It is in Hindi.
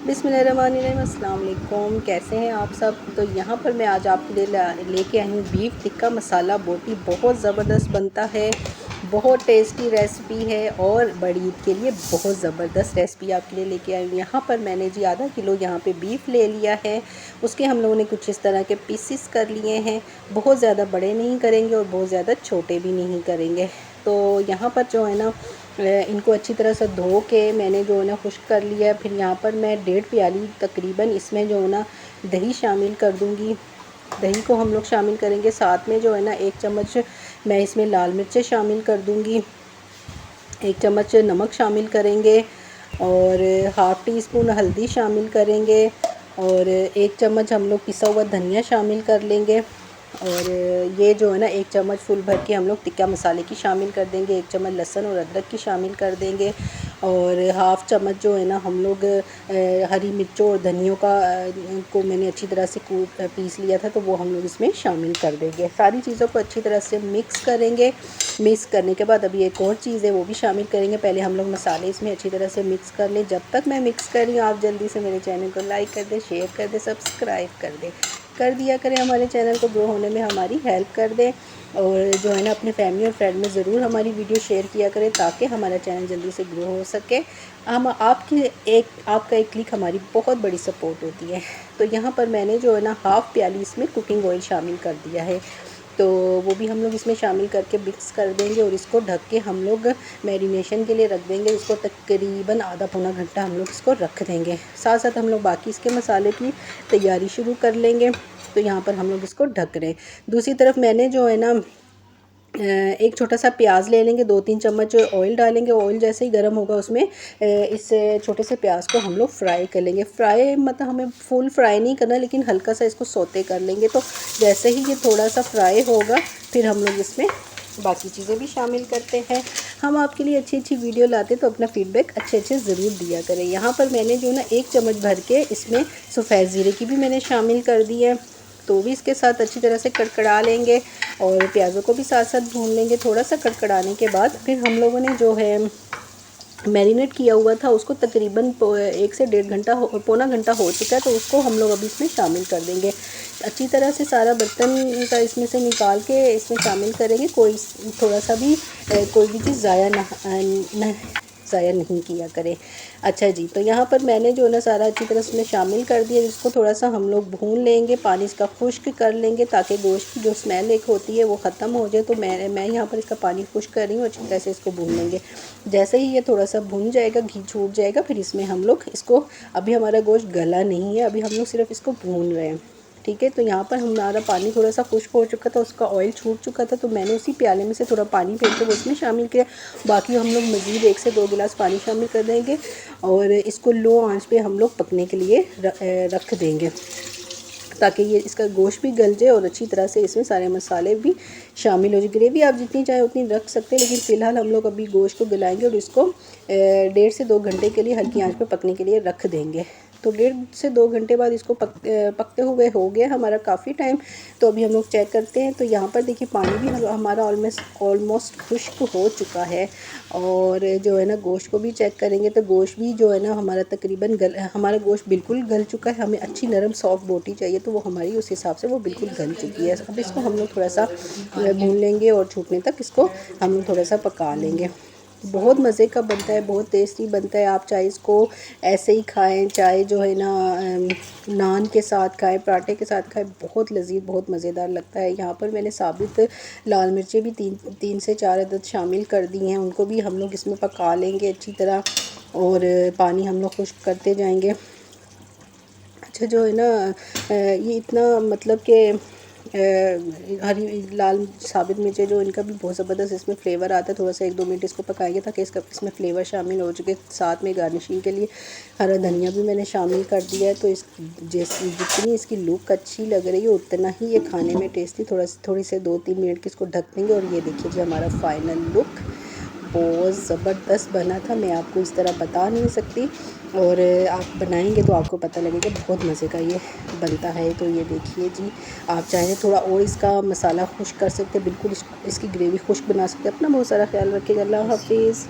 बिस्मिल्लाहिर्रहमानिर्रहीम, अस्सलाम वालेकुम। कैसे हैं आप सब। तो यहाँ पर मैं आज आपके लिए लेके आई हूँ बीफ टिक्का मसाला बोटी। बहुत ज़बरदस्त बनता है, बहुत टेस्टी रेसिपी है और बड़ी ईद के लिए बहुत ज़बरदस्त रेसिपी आपके लिए लेके आई हूँ। यहाँ पर मैंने जी आधा किलो यहाँ पे बीफ ले लिया है। उसके हम लोगों ने कुछ इस तरह के पीसेस कर लिए हैं। बहुत ज़्यादा बड़े नहीं करेंगे और बहुत ज़्यादा छोटे भी नहीं करेंगे। तो यहाँ पर जो है ना इनको अच्छी तरह से धो के मैंने जो है ना खुश्क कर लिया है। फिर यहाँ पर मैं 1.5 प्याली तकरीबन इसमें जो है ना दही शामिल कर दूँगी। दही को हम लोग शामिल करेंगे। साथ में जो है ना 1 चम्मच मैं इसमें लाल मिर्चें शामिल कर दूँगी, 1 चम्मच नमक शामिल करेंगे और हाफ़ टी स्पून हल्दी शामिल करेंगे और 1 चम्मच हम लोग पिसा हुआ धनिया शामिल कर लेंगे और ये जो है ना 1 चम्मच फुल भर के हम लोग टिक्का मसाले की शामिल कर देंगे। 1 चम्मच लहसुन और अदरक की शामिल कर देंगे और हाफ़ चम्मच जो है ना हम लोग हरी मिर्चों और धनियों का को मैंने अच्छी तरह से पीस लिया था, तो वो हम लोग इसमें शामिल कर देंगे। सारी चीज़ों को अच्छी तरह से मिक्स करेंगे। मिक्स करने के बाद अभी एक और चीज़ है वो भी शामिल करेंगे। पहले हम लोग मसाले इसमें अच्छी तरह से मिक्स कर लें। जब तक मैं मिक्स कर रही हूँ आप जल्दी से मेरे चैनल को लाइक कर दें, शेयर कर दें, सब्सक्राइब कर दिया करें। हमारे चैनल को ग्रो होने में हमारी हेल्प कर दें और जो है ना अपने फैमिली और फ्रेंड में ज़रूर हमारी वीडियो शेयर किया करें ताकि हमारा चैनल जल्दी से ग्रो हो सके। हम आपका एक क्लिक हमारी बहुत बड़ी सपोर्ट होती है। तो यहाँ पर मैंने जो है ना हाफ़ प्याली इसमें कुकिंग ऑयल शामिल कर दिया है, तो वो भी हम लोग इसमें शामिल करके मिक्स कर देंगे और इसको ढक के हम लोग मैरिनेशन के लिए रख देंगे। इसको तकरीबन आधा पौना घंटा हम लोग इसको रख देंगे। साथ साथ हम लोग बाकी इसके मसाले की तैयारी शुरू कर लेंगे। तो यहाँ पर हम लोग इसको ढक रहे हैं। दूसरी तरफ मैंने जो है ना एक छोटा सा प्याज ले लेंगे, 2-3 चम्मच ऑयल डालेंगे। ऑयल जैसे ही गर्म होगा उसमें इस छोटे से प्याज को हम लोग फ्राई कर लेंगे। फ्राई मतलब हमें फुल फ्राई नहीं करना, लेकिन हल्का सा इसको सौते कर लेंगे। तो जैसे ही ये थोड़ा सा फ्राई होगा फिर हम लोग इसमें बाकी चीज़ें भी शामिल करते हैं। हम आपके लिए अच्छी अच्छी वीडियो लाते तो अपना फीडबैक अच्छे ज़रूर दिया करें। यहाँ पर मैंने जो ना 1 चम्मच भर के इसमें सफ़ेद ज़ीरे की भी मैंने शामिल कर दी है, तो भी इसके साथ अच्छी तरह से कड़कड़ा लेंगे और प्याज़ों को भी साथ साथ भून लेंगे। थोड़ा सा कड़कड़ाने के बाद फिर हम लोगों ने जो है मैरिनेट किया हुआ था उसको तकरीबन 1 से 1.5 घंटा पौना घंटा हो चुका है, तो उसको हम लोग अभी इसमें शामिल कर देंगे। अच्छी तरह से सारा बर्तन का इसमें से निकाल के इसमें शामिल करेंगे। कोई थोड़ा सा भी कोई भी चीज़ ज़ाया नहीं किया करें। अच्छा जी, तो यहाँ पर मैंने जो ना सारा अच्छी तरह से इसमें शामिल कर दिया। इसको थोड़ा सा हम लोग भून लेंगे, पानी इसका खुश्क कर लेंगे ताकि गोश्त की जो स्मेल एक होती है वो ख़त्म हो जाए। तो मैं यहाँ पर इसका पानी खुश्क कर रही हूँ। अच्छी तरह से इसको भून लेंगे। जैसे ही ये थोड़ा सा भून जाएगा, घी छूट जाएगा, फिर इसमें हम लोग इसको, अभी हमारा गोश्त गला नहीं है, अभी हम लोग सिर्फ इसको भून रहे हैं। ठीक है, तो यहाँ पर हमारा पानी थोड़ा सा खुश्क हो चुका था, उसका ऑयल छूट चुका था, तो मैंने उसी प्याले में से थोड़ा पानी फेंक के वो इसमें शामिल किया। बाकी हम लोग मज़ीद 1 से 2 गिलास पानी शामिल कर देंगे और इसको लो आंच पे हम लोग पकने के लिए रख देंगे ताकि ये इसका गोश्त भी गल जाए और अच्छी तरह से इसमें सारे मसाले भी शामिल हो जाए। ग्रेवी आप जितनी चाहे उतनी रख सकते हैं, लेकिन फ़िलहाल हम लोग अभी गोश्त को गलाएंगे और इसको 1.5 से 2 घंटे के लिए हल्की आंच पे पकने के लिए रख देंगे। तो 1.5 से 2 घंटे बाद इसको पकते हुए हो गया हमारा काफ़ी टाइम। तो अभी हम लोग चेक करते हैं। तो यहाँ पर देखिए पानी भी हमारा ऑलमोस्ट खुश्क हो चुका है और जो है ना गोश्त को भी चेक करेंगे तो गोश्त भी जो है ना हमारा तकरीबन हमारा गोश्त बिल्कुल गल चुका है। हमें अच्छी नरम सॉफ्ट बोटी चाहिए, तो वो हमारी उस हिसाब से वो बिल्कुल गल चुकी है। अब इसको हम लोग थोड़ा सा भून लेंगे और छूटने तक इसको हम थोड़ा सा पका लेंगे। बहुत मज़े का बनता है, बहुत टेस्टी बनता है। आप चाहे इसको ऐसे ही खाएं, चाहे जो है ना नान के साथ खाएं, पराठे के साथ खाएं, बहुत लजीज, बहुत मज़ेदार लगता है। यहाँ पर मैंने साबित लाल मिर्चें भी 3 से 4 अदद शामिल कर दी हैं, उनको भी हम लोग इसमें पका लेंगे अच्छी तरह और पानी हम लोग खुश्क करते जाएंगे। अच्छा, जो है ना ये इतना मतलब कि हरी लाल साबित मिर्चें जो इनका भी बहुत ज़बरदस्त इसमें फ्लेवर आता है। थोड़ा सा 1-2 मिनट इसको पकाएंगे ताकि इसमें फ्लेवर शामिल हो चुके। साथ में गार्निशिंग के लिए हरा धनिया भी मैंने शामिल कर दिया है। तो जितनी इसकी लुक अच्छी लग रही है उतना ही ये खाने में टेस्टी। थोड़ी से 2-3 मिनट की इसको ढक देंगे और ये देखिए जी हमारा फाइनल लुक बहुत ज़बरदस्त बना था। मैं आपको इस तरह बता नहीं सकती और आप बनाएंगे तो आपको पता लगेगा बहुत मज़े का ये बनता है। तो ये देखिए जी, आप चाहें थोड़ा और इसका मसाला खुश्क कर सकते हैं, बिल्कुल इसकी ग्रेवी खुश्क बना सकते हैं। अपना बहुत सारा ख्याल रखिएगा। अल्लाह हाफिज़।